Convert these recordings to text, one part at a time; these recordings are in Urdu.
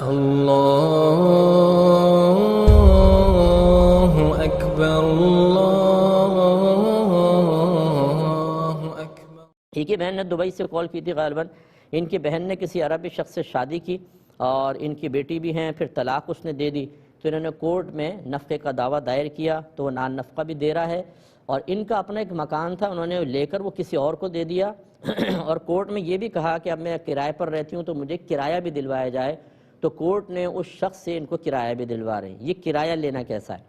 اللہ اکبر اللہ اکبر۔ ایک ہی بہن نے دبئی سے کال کی تھی غالباً، ان کی بہن نے کسی عربی شخص سے شادی کی اور ان کی بیٹی بھی ہیں، پھر طلاق اس نے دے دی، تو انہوں نے کورٹ میں نفقے کا دعویٰ دائر کیا، تو وہ نان نفقہ بھی دے رہا ہے، اور ان کا اپنا ایک مکان تھا، انہوں نے لے کر وہ کسی اور کو دے دیا اور کورٹ میں یہ بھی کہا کہ اب میں کرائے پر رہتی ہوں تو مجھے کرایہ بھی دلوایا جائے، تو کورٹ نے اس شخص سے ان کو کرایہ بھی دلوا رہے ہیں۔ یہ کرایہ لینا کیسا ہے؟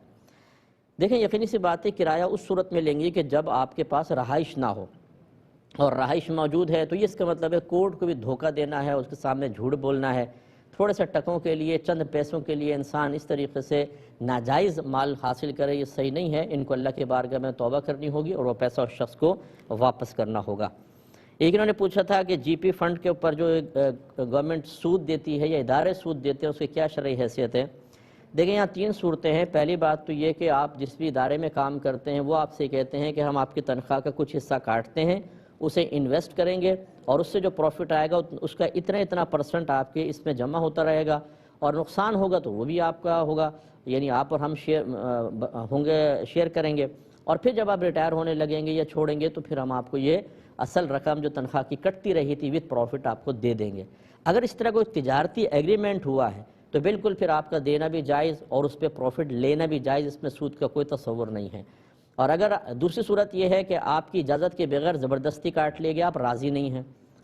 دیکھیں یقینی سی بات ہے، کرایہ اس صورت میں لیں گے کہ جب آپ کے پاس رہائش نہ ہو، اور رہائش موجود ہے تو یہ اس کا مطلب ہے کورٹ کو بھی دھوکہ دینا ہے، اس کے سامنے جھوٹ بولنا ہے، تھوڑے سے ٹکوں کے لیے، چند پیسوں کے لیے انسان اس طریقے سے ناجائز مال حاصل کرے، یہ صحیح نہیں ہے۔ ان کو اللہ کے بارگاہ میں توبہ کرنی ہوگی اور وہ پیسہ اس شخص کو واپس کرنا ہوگا۔ ایک انہوں نے پوچھا تھا کہ جی پی فنڈ کے اوپر جو گورنمنٹ سود دیتی ہے یا ادارے سود دیتے ہیں، اس کی کیا شرعی حیثیت ہے؟ دیکھیں یہاں تین صورتیں ہیں۔ پہلی بات تو یہ کہ آپ جس بھی ادارے میں کام کرتے ہیں وہ آپ سے کہتے ہیں کہ ہم آپ کی تنخواہ کا کچھ حصہ کاٹتے ہیں، اسے انویسٹ کریں گے اور اس سے جو پروفٹ آئے گا اس کا اتنا پرسنٹ آپ کے اس میں جمع ہوتا رہے گا، اور نقصان ہوگا تو وہ بھی آپ کا ہوگا، یعنی آپ اور ہم شیئر کریں گے، اور پھر جب آپ ریٹائر ہونے لگیں گے یا چھوڑیں گے تو پھر ہم آپ کو یہ اصل رقم جو تنخواہ کی کٹتی رہی تھی وتھ پروفٹ آپ کو دے دیں گے۔ اگر اس طرح کوئی تجارتی ایگریمنٹ ہوا ہے تو بالکل پھر آپ کا دینا بھی جائز اور اس پہ پروفٹ لینا بھی جائز، اس میں سود کا کوئی تصور نہیں ہے۔ اور اگر دوسری صورت یہ ہے کہ آپ کی اجازت کے بغیر زبردستی کاٹ لے گیا، آپ راضی نہیں ہیں،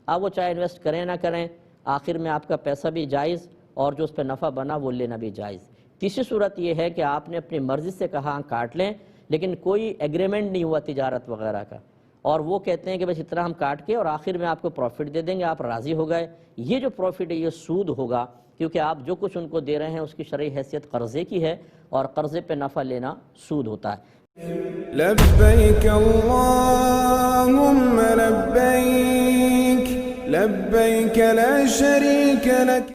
آپ وہ چاہے انویسٹ کریں نہ کریں، آخر میں آپ کا پیسہ بھی جائز اور جو اس پہ نفع بنا وہ لینا بھی جائز۔ تیسری صورت یہ ہے کہ آپ نے اپنی مرضی سے کہا کاٹ لیں، لیکن کوئی ایگریمنٹ نہیں ہوا تجارت وغیرہ کا، اور وہ کہتے ہیں کہ بس اتنا ہم کاٹ کے اور آخر میں آپ کو پروفٹ دے دیں گے، آپ راضی ہو گئے، یہ جو پروفٹ ہے یہ سود ہوگا، کیونکہ آپ جو کچھ ان کو دے رہے ہیں اس کی شرعی حیثیت قرضے کی ہے، اور قرضے پہ نفع لینا سود ہوتا ہے۔ لبیک اللہم لبیک لبیک لا شریک لک